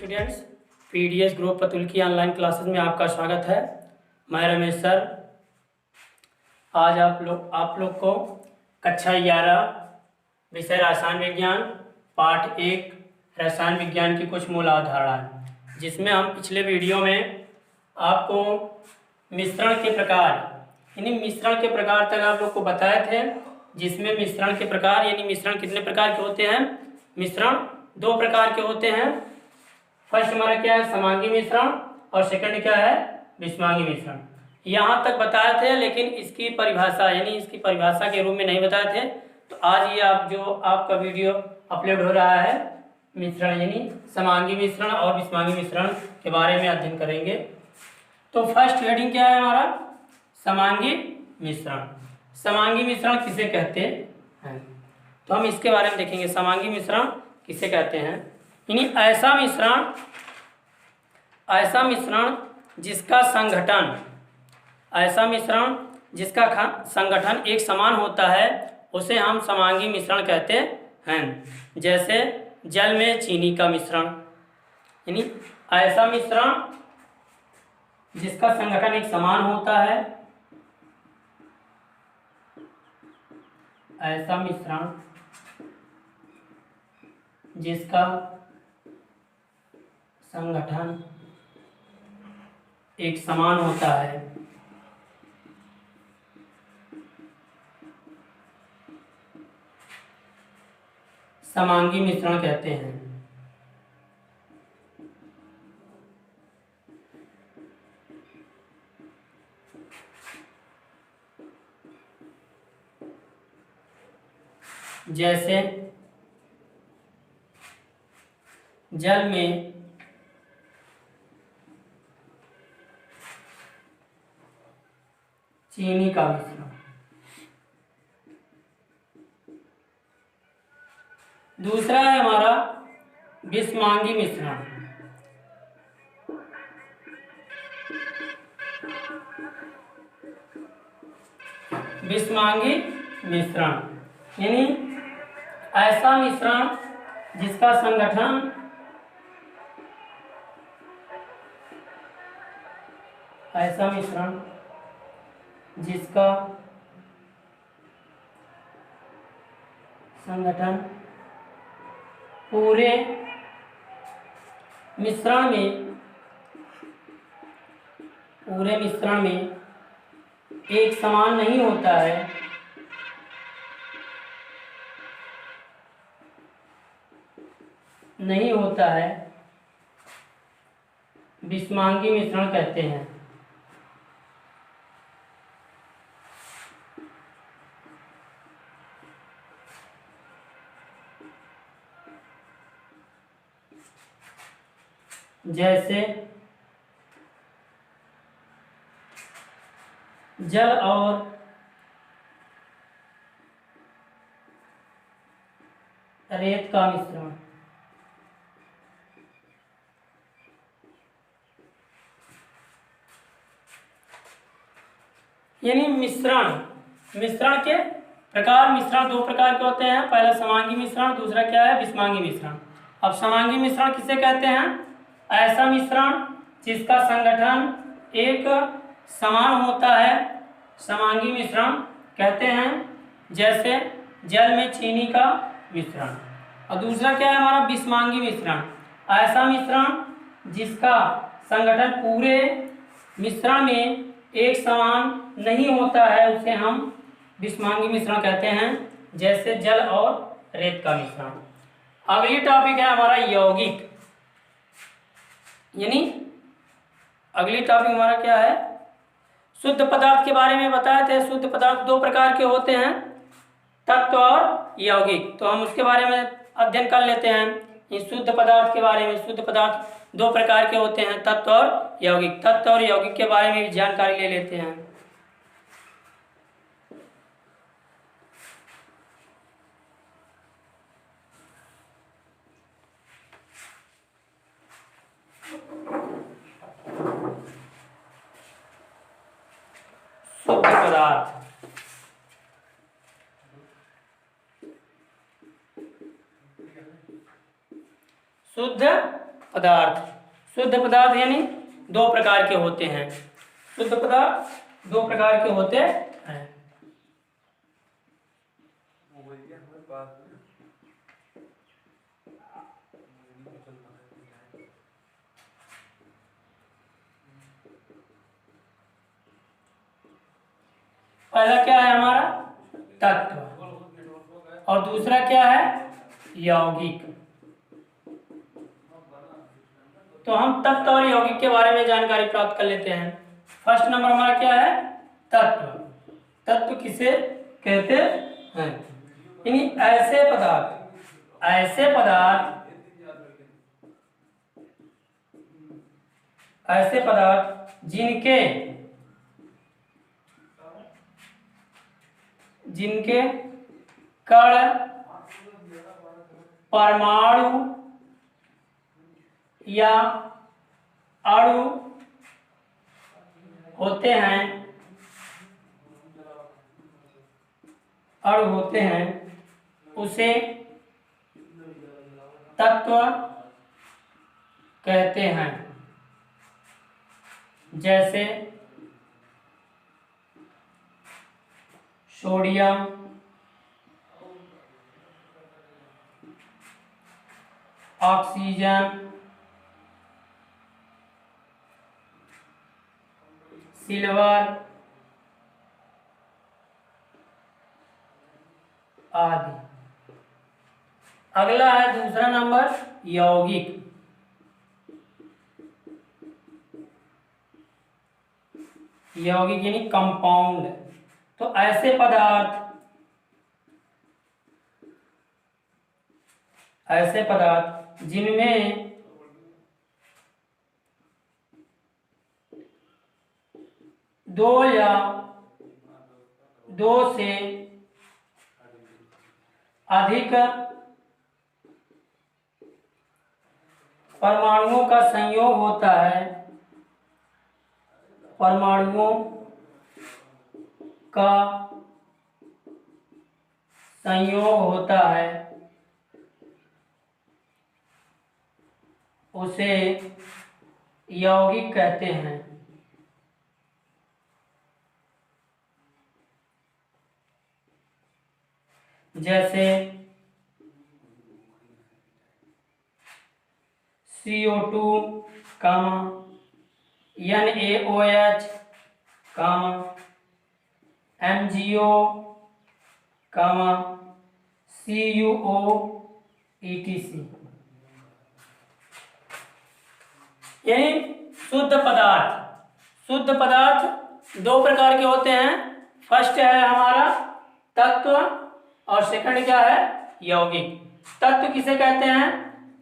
Students, PDS group पतुल की online classes में आपका स्वागत है। मैं रमेश सर। आज आप लोग को कक्षा 11 विषय रसायन विज्ञान पाठ 1 रसायन विज्ञान की कुछ मूल अवधारणाएं, जिसमें हम पिछले वीडियो में आपको मिश्रण के प्रकार मिश्रण के प्रकार तक आप लोग को बताए थे, जिसमें मिश्रण के प्रकार मिश्रण कितने प्रकार के होते हैं। मिश्रण 2 प्रकार के होते हैं। फर्स्ट हमारा क्या है, समांगी मिश्रण, और सेकंड क्या है, विषमांगी मिश्रण। यहाँ तक बताए थे, लेकिन इसकी परिभाषा के रूप में नहीं बताए थे। तो आज ये आपका वीडियो अपलोड हो रहा है, मिश्रण समांगी मिश्रण और विषमांगी मिश्रण के बारे में अध्ययन करेंगे। तो फर्स्ट हेडिंग क्या है हमारा, समांगी मिश्रण। समांगी मिश्रण किसे कहते हैं, तो हम इसके बारे में देखेंगे। समांगी मिश्रण किसे कहते हैं, ऐसा मिश्रण जिसका संगठन एक समान होता है, उसे हम समांगी मिश्रण कहते हैं। जैसे जल में चीनी का मिश्रण, ऐसा मिश्रण जिसका संगठन एक समान होता है, ऐसा मिश्रण जिसका संगठन एक समान होता है, समांगी मिश्रण कहते हैं। जैसे जल में चीनी का मिश्रण। दूसरा है हमारा विषमांगी मिश्रण। विषमांगी मिश्रण ऐसा मिश्रण जिसका संगठन पूरे मिश्रण में एक समान नहीं होता है, विषमांगी मिश्रण कहते हैं। जैसे जल और रेत का मिश्रण। मिश्रण के प्रकार, मिश्रण 2 प्रकार के होते हैं। पहला समांगी मिश्रण, दूसरा क्या है, विषमांगी मिश्रण। अब समांगी मिश्रण किसे कहते हैं, ऐसा मिश्रण जिसका संगठन एक समान होता है, समांगी मिश्रण कहते हैं। जैसे जल में चीनी का मिश्रण। और दूसरा क्या है हमारा, विषमांगी मिश्रण। ऐसा मिश्रण जिसका संगठन पूरे मिश्रण में एक समान नहीं होता है, उसे हम विषमांगी मिश्रण कहते हैं। जैसे जल और रेत का मिश्रण। अगली टॉपिक है हमारा यौगिक। अगली टॉपिक हमारा क्या है, शुद्ध पदार्थ के बारे में बताए थे। शुद्ध पदार्थ 2 प्रकार के होते हैं, तत्व और यौगिक। तो हम उसके बारे में अध्ययन कर लेते हैं। इस शुद्ध पदार्थ के बारे में, शुद्ध पदार्थ 2 प्रकार के होते हैं, तत्व और यौगिक। तत्व और यौगिक के बारे में भी जानकारी ले लेते हैं। शुद्ध पदार्थ, शुद्ध पदार्थ। शुद्ध पदार्थ यानी दो प्रकार के होते हैं। शुद्ध पदार्थ दो प्रकार के होते हैं। पहला क्या है हमारा तत्व और दूसरा क्या है यौगिक। तो हम तत्व और यौगिक के बारे में जानकारी प्राप्त कर लेते हैं। फर्स्ट नंबर हमारा क्या है तत्व। तत्व किसे कहते हैं? यानी ऐसे पदार्थ, ऐसे पदार्थ, ऐसे पदार्थ जिनके जिनके कण परमाणु या अणु होते हैं, अणु होते हैं, उसे तत्व कहते हैं। जैसे सोडियम, ऑक्सीजन, सिल्वर आदि। अगला है दूसरा नंबर यौगिक। यौगिक यानी कंपाउंड। तो ऐसे पदार्थ, ऐसे पदार्थ जिनमें दो या दो से अधिक परमाणुओं का संयोग होता है, परमाणुओं का संयोग होता है, उसे यौगिक कहते हैं। जैसे CO2, NaOH, MgO, CuO, etc। यानी शुद्ध पदार्थ। शुद्ध पदार्थ दो प्रकार के होते हैं। फर्स्ट है हमारा तत्व और सेकंड क्या है यौगिक। तत्व किसे कहते हैं?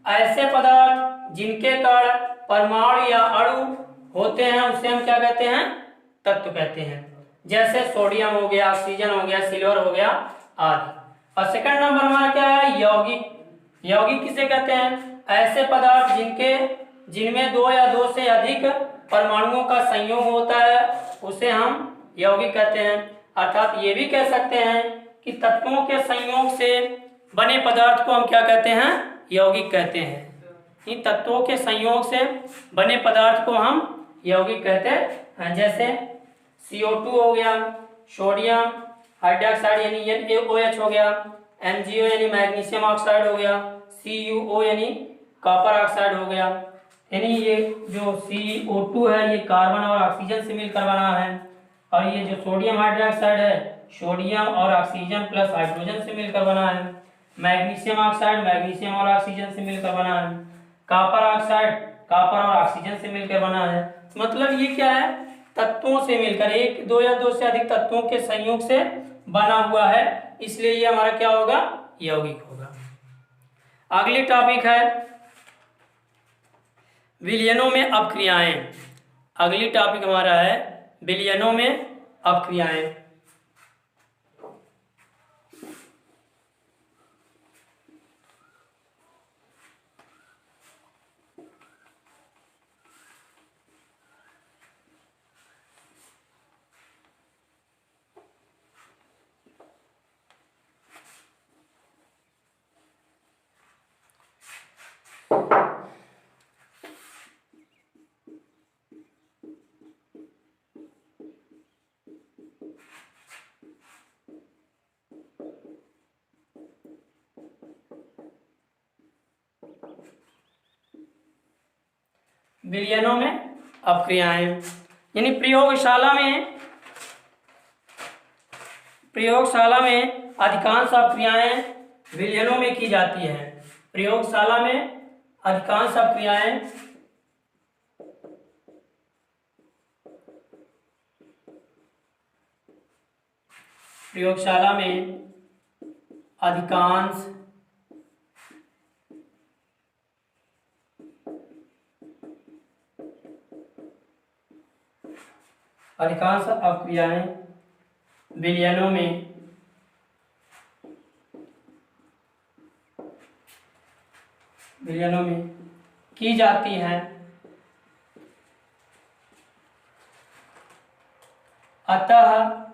ऐसे पदार्थ जिनके कण परमाणु या अणु होते हैं उसे हम क्या कहते हैं? तत्व कहते हैं। जैसे सोडियम हो गया, ऑक्सीजन हो गया, सिल्वर हो गया आदि। और सेकंड नंबर हमारा क्या है यौगिक। यौगिक किसे कहते हैं? ऐसे पदार्थ जिनमें दो या दो से अधिक परमाणुओं का संयोग होता है उसे हम यौगिक कहते हैं। अर्थात ये भी कह सकते हैं कि तत्वों के संयोग से बने पदार्थ को हम क्या कहते हैं? यौगिक कहते हैं। इन तत्वों के संयोग से बने पदार्थ को हम यौगिक कहते हैं। जैसे CO2 हो गया, सोडियम हाइड्रोक्साइड यानी NaOH हो गया, MgO यानी मैग्नीशियम ऑक्साइड हो गया, CuO यानी कॉपर ऑक्साइड हो गया। यानी ये जो CO2 है ये कार्बन और ऑक्सीजन से मिलकर बना है और ये जो सोडियम हाइड्रोक्साइड है सोडियम और ऑक्सीजन प्लस हाइड्रोजन से मिलकर बना है। मैग्नीशियम ऑक्साइड मैग्नीशियम और ऑक्सीजन से मिलकर बना है। कॉपर ऑक्साइड कॉपर और ऑक्सीजन से मिलकर बना है। मतलब ये क्या है? तत्वों से मिलकर, एक दो या दो से अधिक तत्वों के संयोग से बना हुआ है, इसलिए ये हमारा क्या होगा? यौगिक होगा। अगली टॉपिक है विलयनों में अपक्रियाएं। अगली टॉपिक हमारा है विलयनों में अपक्रियाएं। बिलियनों में अपक्रियाएं। यानी प्रयोगशाला में अधिकांश अपक्रियाएं बिलियनों में की जाती हैं। प्रयोगशाला में अधिकांश अपक्रियाएं प्रयोगशाला में अधिकांश अपक्रियाएं बिलियनों में की जाती हैं। अतः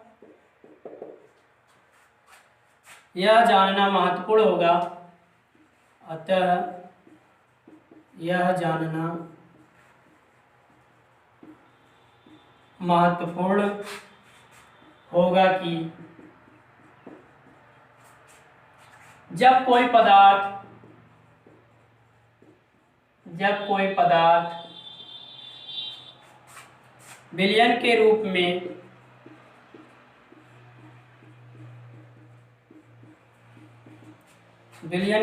यह जानना महत्वपूर्ण होगा कि जब कोई पदार्थ बिलियन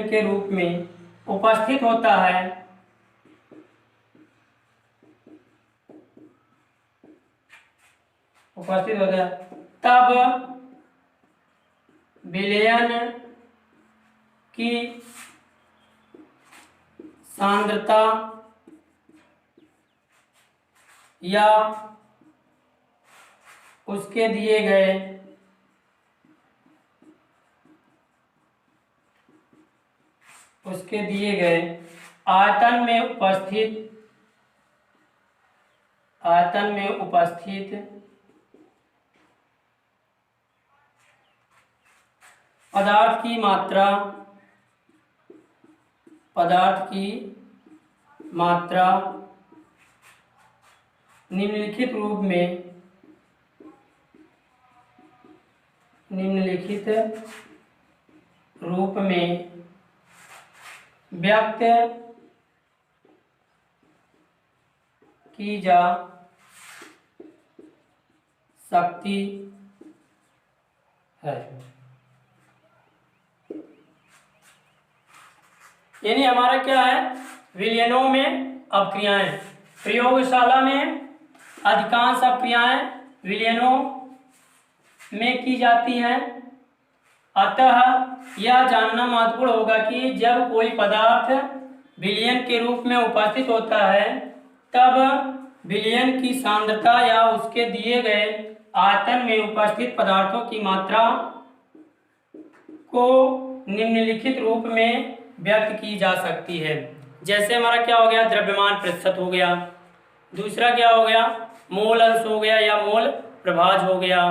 के रूप में उपस्थित होता है, तब बिलियन की सांद्रता या उसके दिए गए आयतन में उपस्थित पदार्थ की मात्रा निम्नलिखित रूप में व्यक्त की जा सकती है। यानी हमारा क्या है, विलयनों में अपक्रियाएं, प्रयोगशाला में अधिकांश अपक्रियाएं विलयनों में की जाती हैं। अतः यह जानना महत्वपूर्ण होगा कि जब कोई पदार्थ विलयन के रूप में उपस्थित होता है, तब विलयन की सांद्रता या उसके दिए गए आयतन में उपस्थित पदार्थों की मात्रा को निम्नलिखित रूप में व्यक्त की जा सकती है। जैसे हमारा क्या हो गया, द्रव्यमान प्रतिशत हो गया, दूसरा क्या हो गया, मोल अंश हो गया या मोल प्रभाज हो गया,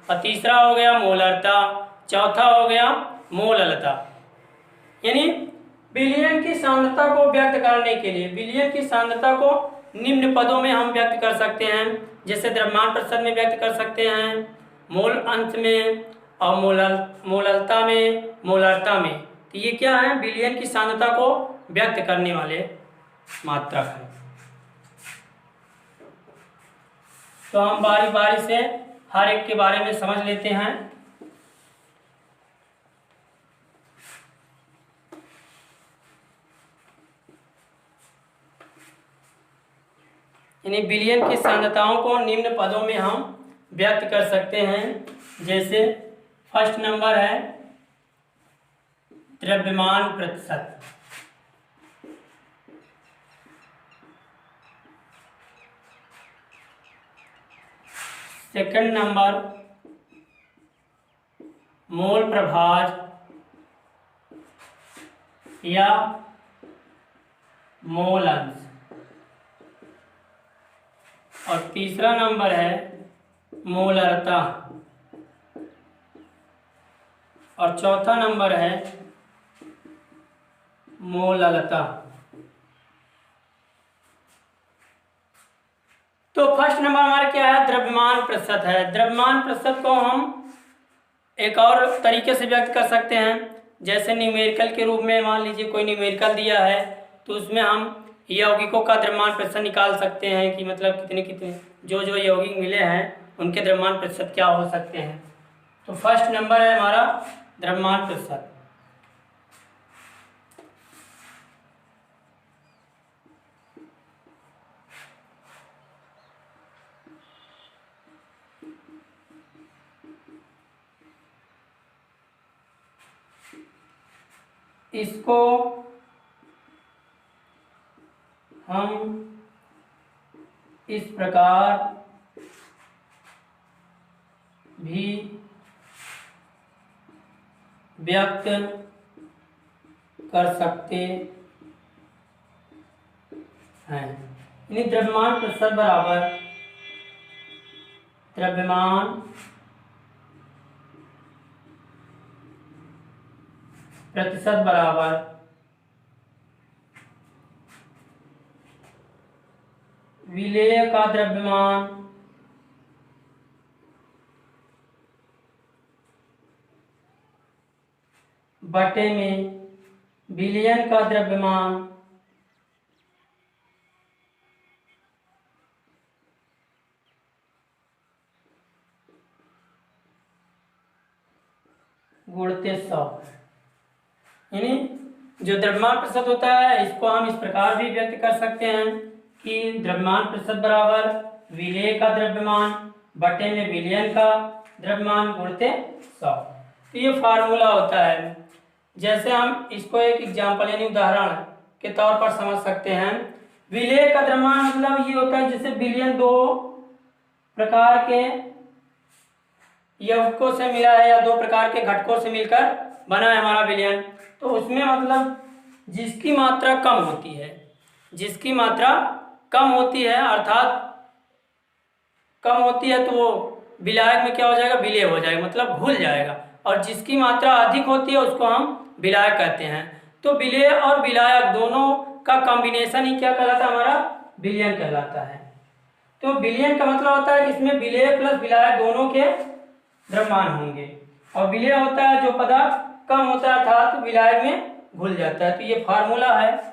और तीसरा हो गया मोलरता, चौथा हो गया मोललता। यानी विलयन की सांद्रता को व्यक्त करने के लिए विलयन की सांद्रता को निम्न पदों में हम व्यक्त कर सकते हैं। जैसे द्रव्यमान प्रतिशत में व्यक्त कर सकते हैं, मोल अंश में, और मोललता में, मोलरता में। तो ये क्या है, विलयन की सांद्रता को व्यक्त करने वाले मात्रक हैं। तो हम बारी बारी से हर एक के बारे में समझ लेते हैं। यानी विलयन की सांद्रताओं को निम्न पदों में हम व्यक्त कर सकते हैं। जैसे फर्स्ट नंबर है द्रव्यमान प्रतिशत, सेकंड नंबर मोल प्रभाज या मोल अंश, और तीसरा नंबर है मोलरता, और चौथा नंबर है मोललता। तो फर्स्ट नंबर हमारा क्या है, द्रव्यमान प्रतिशत है। द्रव्यमान प्रतिशत को हम एक और तरीके से व्यक्त कर सकते हैं। जैसे न्यूमेरिकल के रूप में, मान लीजिए कोई न्यूमेरिकल दिया है तो उसमें हम यौगिकों का द्रव्यमान प्रतिशत निकाल सकते हैं कि मतलब कितने कितने जो जो यौगिक मिले हैं उनके द्रव्यमान प्रतिशत क्या हो सकते हैं। तो फर्स्ट नंबर है हमारा द्रव्यमान प्रतिशत। इसको हम इस प्रकार भी व्यक्त कर सकते हैं। यानी द्रव्यमान प्रतिशत बराबर द्रव्यमान प्रतिशत बराबर विलेय का द्रव्यमान बटे में विलयन का द्रव्यमान गुणित 100। यानी जो द्रव्यमान प्रतिशत होता है इसको हम इस प्रकार भी व्यक्त कर सकते हैं कि द्रव्यमान प्रतिशत बराबर विलेय का द्रव्यमान बटे में विलयन का द्रव्यमान गुणित 100। तो ये फार्मूला होता है। जैसे हम इसको एक एग्जाम्पल यानी उदाहरण के तौर पर समझ सकते हैं। विलेय का द्रव्यमान मतलब ये होता है जैसे विलयन दो प्रकार के यौगिकों से मिला है या दो प्रकार के घटकों से मिलकर बना है हमारा विलयन, तो उसमें मतलब जिसकी मात्रा कम होती है, जिसकी मात्रा कम होती है अर्थात कम होती है तो वो विलायक में क्या हो जाएगा, विलेय हो जाएगा, मतलब घुल जाएगा। और जिसकी मात्रा अधिक होती है उसको हम विलायक कहते हैं। तो विलेय और विलायक दोनों का कॉम्बिनेशन ही क्या कहलाता है, हमारा विलयन कहलाता है। तो विलयन का मतलब होता है कि इसमें विलेय प्लस विलायक दोनों के द्रव्यमान होंगे, और विलेय होता है जो पदार्थ कम होता है अर्थात विलायक में घुल जाता है। तो ये फार्मूला है।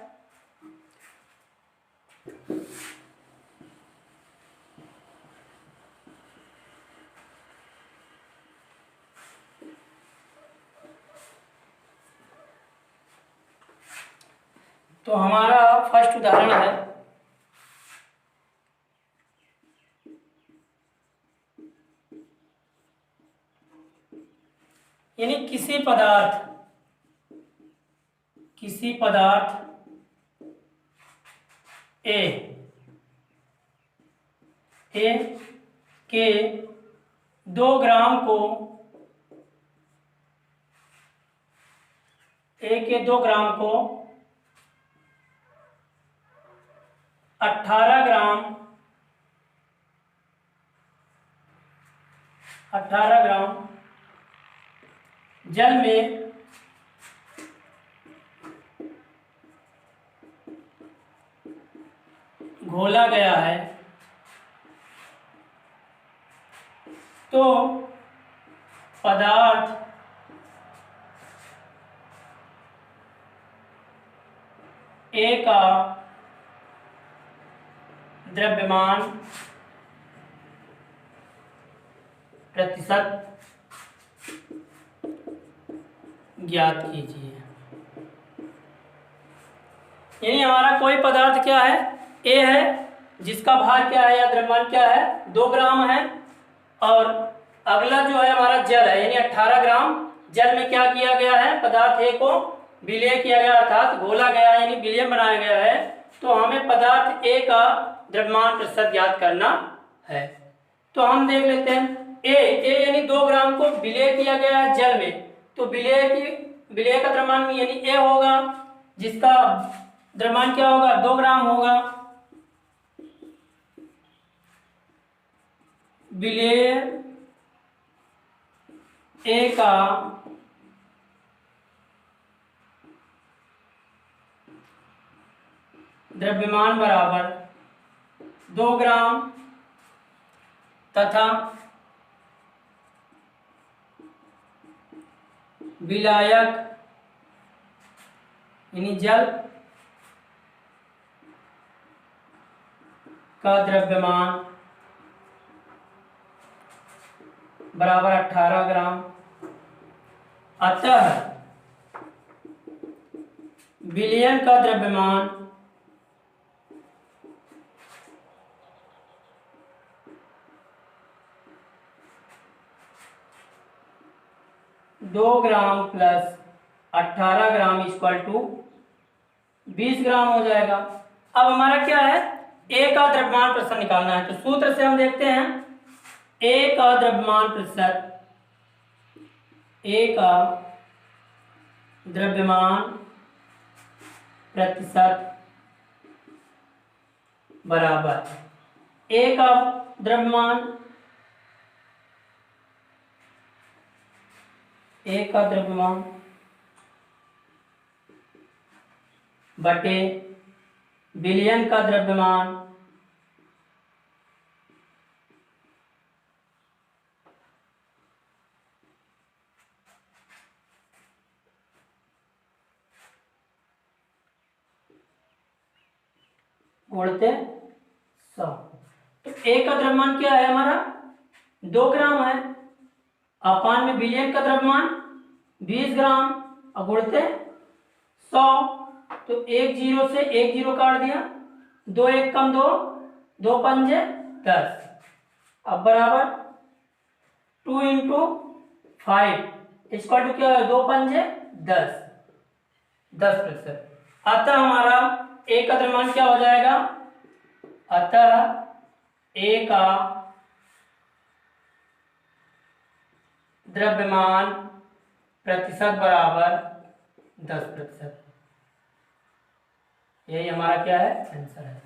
तो हमारा फर्स्ट उदाहरण है यानी किसी पदार्थ ए के 2 ग्राम को 18 ग्राम जल में घोला गया है, तो पदार्थ ए का द्रव्यमान प्रतिशत ज्ञात कीजिए। यानी हमारा कोई पदार्थ क्या है, ए है, जिसका भार क्या है या द्रव्यमान क्या है, 2 ग्राम है। और अगला जो है हमारा जल है, यानी 18 ग्राम जल में क्या किया गया है, पदार्थ ए को विलय किया गया अर्थात घोला गया यानी विलयन बनाया गया है। तो हमें पदार्थ ए का द्रव्यमान प्रतिशत ज्ञात करना है। तो हम देख लेते हैं ए यानी 2 ग्राम को विलय किया गया है जल में, तो विलय का द्रव्यमान यानी ए होगा, जिसका द्रव्यमान क्या होगा, 2 ग्राम होगा। विलय ए का द्रव्यमान बराबर 2 ग्राम तथा विलायक यानी जल का द्रव्यमान बराबर 18 ग्राम। अतः विलयन का द्रव्यमान दो gram plus 18 gram equal to 20 gram हो जाएगा। अब हमारा क्या है, ए का द्रव्यमान प्रतिशत निकालना है। तो सूत्र से हम देखते हैं, ए का द्रव्यमान प्रतिशत, ए का द्रव्यमान प्रतिशत बराबर ए का द्रव्यमान, ए का द्रव्यमान बटे विलयन का द्रव्यमान गुणते 100। तो ए का द्रव्यमान क्या है हमारा, 2 ग्राम है, अपान में विलयन का द्रव्यमान 20 ग्राम और गुणते 100। तो एक जीरो से एक जीरो काट दिया, 2 एक कम 2, 2 पंजे 10। अब बराबर 2 इंटू 5 इक्वल टू क्या है, 2 पंजे 10, 10%। अतः हमारा ए का द्रव्यमान क्या हो जाएगा, अतः ए का द्रव्यमान प्रतिशत बराबर 10%। यही हमारा क्या है, आंसर है।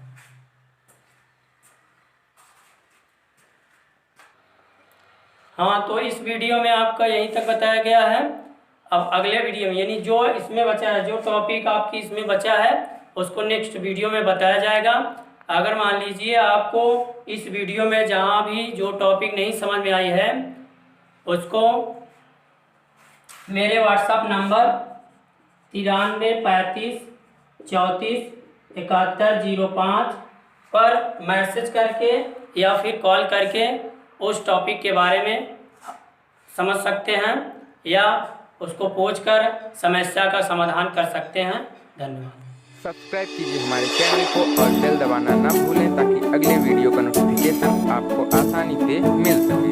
हाँ, तो इस वीडियो में आपका यहीं तक बताया गया है। अब अगले वीडियो में, यानी जो इसमें बचा है, जो टॉपिक आपकी इसमें बचा है, उसको नेक्स्ट वीडियो में बताया जाएगा। अगर मान लीजिए आपको इस वीडियो में जहाँ भी जो टॉपिक नहीं समझ में आई है, उसको मेरे व्हाट्सएप नंबर 93 35 34 71 05 पर मैसेज करके या फिर कॉल करके उस टॉपिक के बारे में समझ सकते हैं या उसको पूछकर समस्या का समाधान कर सकते हैं। धन्यवाद। सब्सक्राइब कीजिए हमारे चैनल को और बेल दबाना ना भूलें ताकि अगले वीडियो का नोटिफिकेशन आपको आसानी से मिल सके।